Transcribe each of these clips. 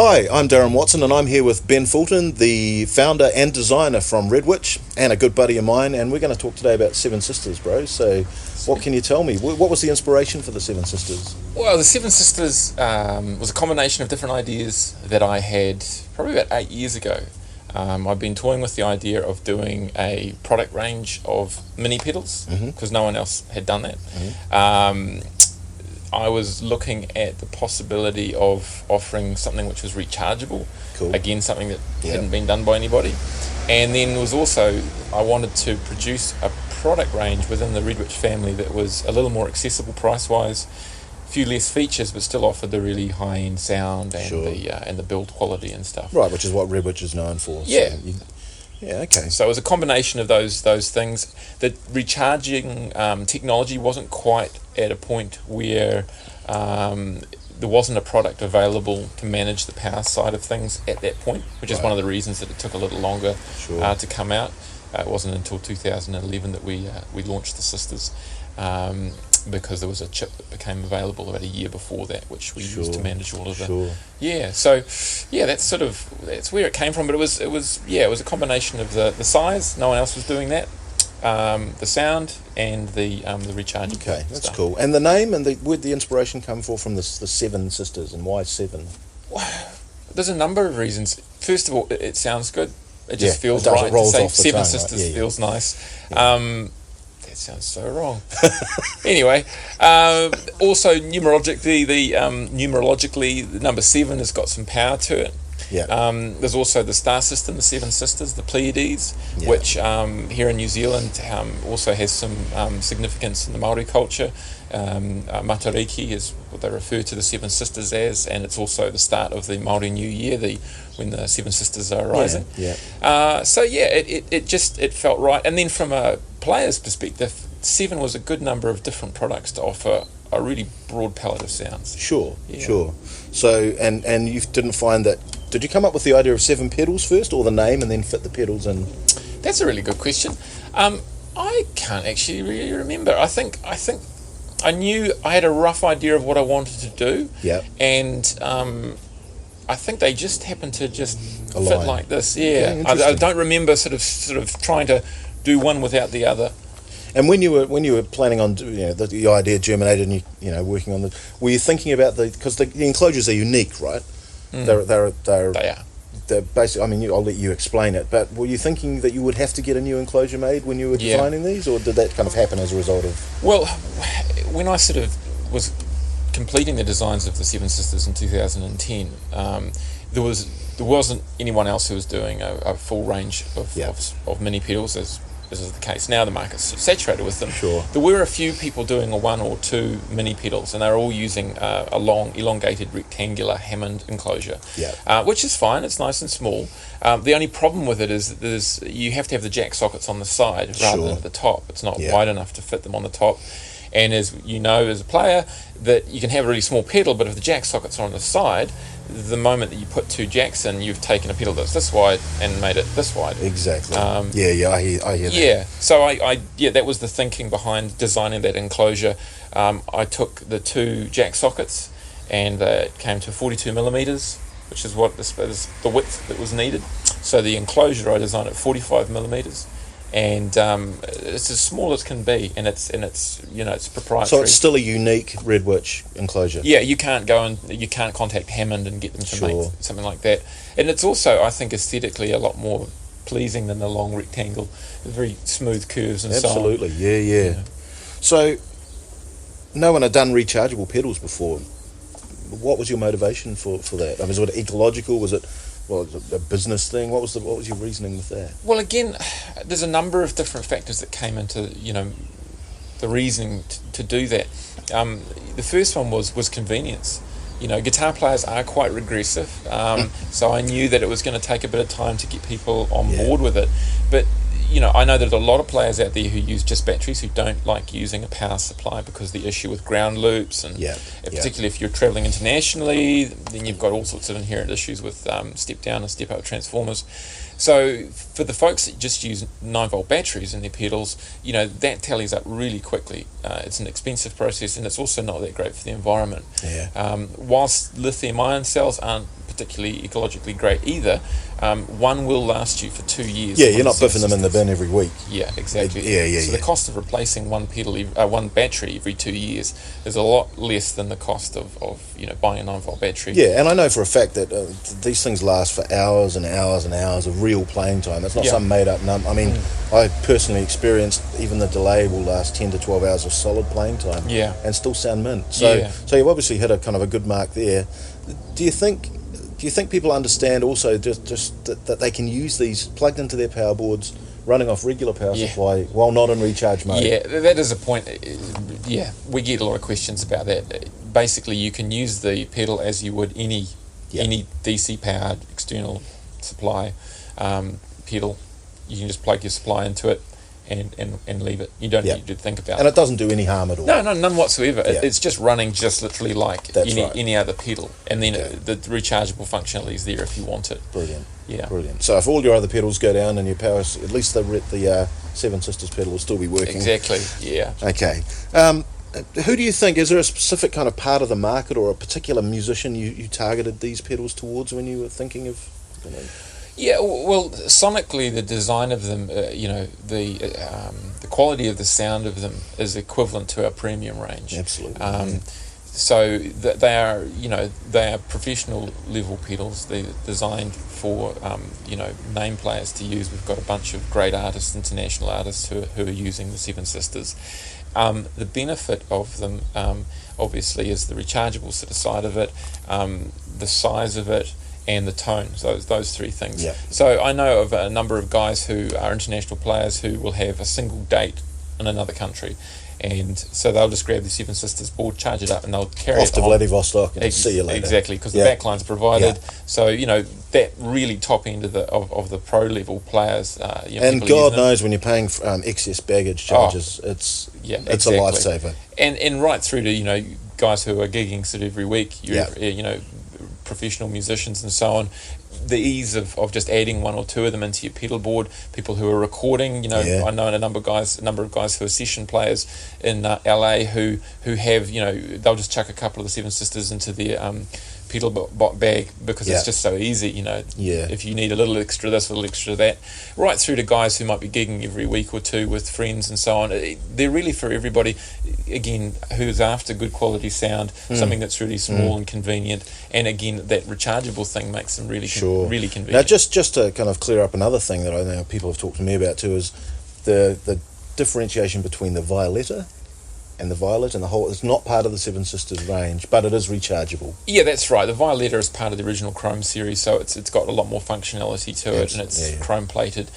Hi, I'm Darren Watson, and I'm here with Ben Fulton, the founder and designer from Redwitch, and a good buddy of mine, and we're going to talk today about Seven Sisters, bro. So what can you tell me? What was the inspiration for the Seven Sisters? Well, the Seven Sisters was a combination of different ideas that I had probably about 8 years ago. I've been toying with the idea of doing a product range of mini pedals because no one else had done that. I was looking at the possibility of offering something which was rechargeable. Cool. Again, something that hadn't been done by anybody. And then was also, I wanted to produce a product range within the Redwitch family that was a little more accessible price-wise, a few less features, but still offered the really high-end sound and the build quality and stuff. Right, which is what Redwitch is known for. Yeah. So okay. So it was a combination of those things. The recharging technology wasn't quite at a point where there wasn't a product available to manage the power side of things at that point, which is one of the reasons that it took a little longer to come out. It wasn't until 2011 that we launched the Sisters, because there was a chip that became available about a year before that, which we used to manage all of the that's where it came from. But it was a combination of the size. No one else was doing that. The sound and the recharging. Okay, that's stuff. cool. And the name and where'd the inspiration come from the Seven Sisters, and why seven? There's a number of reasons. First of all, it sounds good. It just feels it does, right it rolls to say off the Seven tongue, Sisters. right? Feels nice. That sounds so wrong. Anyway, also numerologically, the number 7 has got some power to it. Yeah. There's also the star system, the Seven Sisters, the Pleiades, which here in New Zealand also has some significance in the Māori culture. Matariki is what they refer to the Seven Sisters as, and it's also the start of the Māori New Year, when the Seven Sisters are rising. It felt right. And then from a player's perspective, 7 was a good number of different products to offer a really broad palette of sounds. Sure. So, and you didn't find that... Did you come up with the idea of 7 pedals first, or the name, and then fit the pedals in? That's a really good question. I can't actually really remember. I think I knew I had a rough idea of what I wanted to do. Yeah. And I think they just happened to just align. fit like this. Yeah. I don't remember sort of trying to do one without the other. And when you were planning on, the idea germinated, and you working on were you thinking about because the enclosures are unique, right? They are. They're basically. I mean, I'll let you explain it. But were you thinking that you would have to get a new enclosure made when you were designing these, or did that kind of happen as a result of? Well, when I sort of was completing the designs of the Seven Sisters in 2010, there wasn't anyone else who was doing a full range of mini pedals as is the case now. The market's saturated with them. Sure. There were a few people doing a 1 or 2 mini pedals, and they were all using a long, elongated, rectangular Hammond enclosure, which is fine. It's nice and small. The only problem with it is that you have to have the jack sockets on the side rather than at the top. It's not wide enough to fit them on the top. And as you know, as a player, that you can have a really small pedal, but if the jack sockets are on the side, the moment that you put 2 jacks in, you've taken a pedal that's this wide and made it this wide. Exactly. I hear that. Yeah. So that was the thinking behind designing that enclosure. I took the 2 jack sockets, and it came to 42 millimeters, which is what is the width that was needed. So the enclosure I designed at 45 millimeters. And it's as small as can be, and it's proprietary. So it's still a unique Redwitch enclosure. Yeah, you can't contact Hammond and get them to make something like that. And it's also, I think, aesthetically a lot more pleasing than the long rectangle, very smooth curves and so on. Absolutely, yeah. So no one had done rechargeable pedals before. What was your motivation for that? I mean, was it ecological? Was it a business thing? What was your reasoning with that? Well, again, there's a number of different factors that came into the reasoning to do that. The first one was convenience. Guitar players are quite regressive, so I knew that it was going to take a bit of time to get people on board with it. But I know that a lot of players out there who use just batteries, who don't like using a power supply because the issue with ground loops, and particularly if you're travelling internationally, then you've got all sorts of inherent issues with step down and step up transformers. So for the folks that just use 9-volt batteries in their pedals, that tallies up really quickly. It's an expensive process, and it's also not that great for the environment. Whilst lithium-ion cells aren't particularly ecologically great either. One will last you for 2 years. Yeah, you're not biffing them in the bin every week. Yeah, exactly. So the cost of replacing one battery every 2 years is a lot less than the cost of buying a 9-volt battery. Yeah, and I know for a fact that these things last for hours and hours and hours of real playing time. It's not some made-up number. I mean, I personally experienced even the delay will last 10 to 12 hours of solid playing time. Yeah. And still sound mint. So you've obviously hit a kind of a good mark there. Do you think people understand also just that they can use these plugged into their power boards, running off regular power supply while not in recharge mode? Yeah, that is a point. Yeah, we get a lot of questions about that. Basically, you can use the pedal as you would any DC powered external supply pedal. You can just plug your supply into it and leave it. You don't need to think about it. And it doesn't do any harm at all. No, none whatsoever. Yeah. It's just running just literally like any other pedal. And then the rechargeable functionality is there if you want it. Brilliant. Yeah. Brilliant. So if all your other pedals go down and your power, at least the Seven Sisters pedal will still be working. Exactly, yeah. Okay. Who do you think, is there a specific kind of part of the market or a particular musician you targeted these pedals towards when you were thinking of... Yeah, well, sonically, the design of them, the quality of the sound of them is equivalent to our premium range. Absolutely. So they are professional level pedals. They're designed for name players to use. We've got a bunch of great artists, international artists who are using the Seven Sisters. The benefit of them, obviously, is the rechargeable sort of side of it, the size of it, and the tone. So those three things. Yeah. So I know of a number of guys who are international players who will have a single date in another country, and so they'll just grab the Seven Sisters board, charge it up, and they'll carry off it to Vladivostok and see you later. Exactly, because the backline's provided. Yeah. So that really top end of the pro level players. And God knows when you're paying excess baggage charges, it's a lifesaver. And right through to guys who are gigging sort of every week. Professional musicians and so on, the ease of just adding one or two of them into your pedal board. People who are recording, I know a number of guys who are session players in LA who have, they'll just chuck a couple of the Seven Sisters into their pedal bag because it's just so easy, if you need a little extra this, a little extra that, right through to guys who might be gigging every week or two with friends and so on. They're really for everybody, again, who's after good quality sound, something that's really small and convenient, and again, that rechargeable thing makes them really really convenient. Now, just to kind of clear up another thing that I know people have talked to me about too is the differentiation between the Violetta and the Violet and the whole. It's not part of the Seven Sisters range, but it is rechargeable. Yeah, that's right. The Violetta is part of the original Chrome series, so it's got a lot more functionality to it, and it's chrome plated,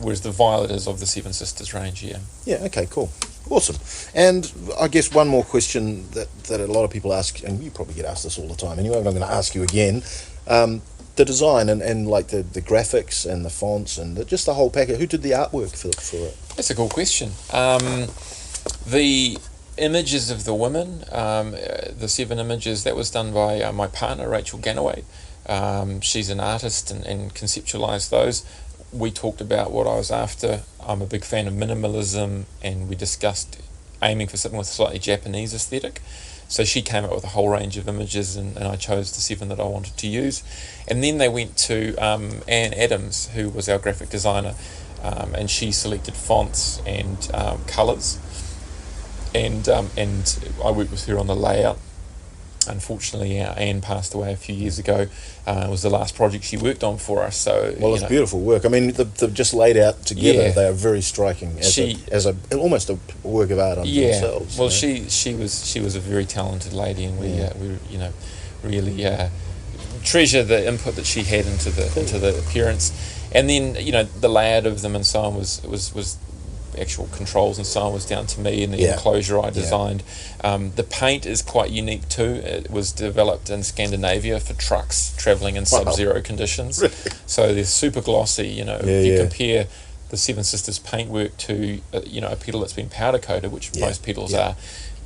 whereas the Violet is of the Seven Sisters range. Yeah. Okay. Cool. Awesome. And I guess one more question that a lot of people ask, and you probably get asked this all the time anyway, but I'm going to ask you again. The design and like the graphics and the fonts and just the whole package. Who did the artwork for it? That's a cool question. The images of the women, the 7 images, that was done by my partner Rachel Ganaway. She's an artist and conceptualised those. We talked about what I was after. I'm a big fan of minimalism, and we discussed aiming for something with a slightly Japanese aesthetic. So she came up with a whole range of images, and I chose the 7 that I wanted to use. And then they went to Anne Adams, who was our graphic designer, and she selected fonts and colours. And I worked with her on the layout. Unfortunately, Anne passed away a few years ago. It was the last project she worked on for us. So, well, it's beautiful work. I mean, they're just laid out together. They are very striking as almost a work of art unto themselves. Well, she was a very talented lady, and we really treasure the input that she had into the appearance. And then the layout of them and so on was actual controls and so on was down to me, and the enclosure I designed. The paint is quite unique too. It was developed in Scandinavia for trucks travelling in sub-zero conditions. Really? So they're super glossy. If you compare the Seven Sisters paintwork to a pedal that's been powder coated, which most pedals are,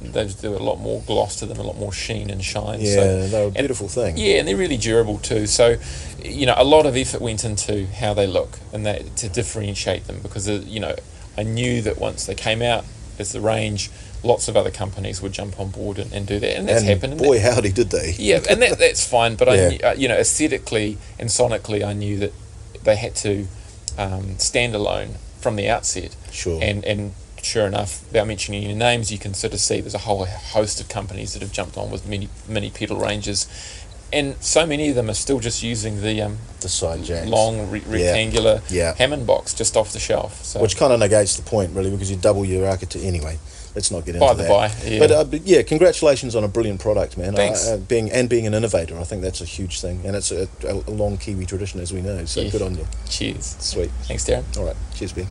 there's a lot more gloss to them, a lot more sheen and shine. They're a beautiful thing. Yeah, and they're really durable too. So, a lot of effort went into how they look and that to differentiate them, because I knew that once they came out as the range, lots of other companies would jump on board and do that, and that's happened. And boy, howdy did they! Yeah, and that's fine. But I knew, aesthetically and sonically, I knew that they had to stand alone from the outset. Sure. And sure enough, without mentioning any names, you can sort of see there's a whole host of companies that have jumped on with mini pedal ranges, and so many of them are still just using the side jacks, long rectangular Yeah. Hammond box just off the shelf. So. Which kind of negates the point, really, because you double your architecture anyway. Let's not get into that. By, yeah. But yeah, congratulations on a brilliant product, man. Thanks. Being an innovator, I think that's a huge thing, and it's a long Kiwi tradition, as we know. So good on you. Cheers. Sweet. Thanks, Darren. All right. Cheers, Ben.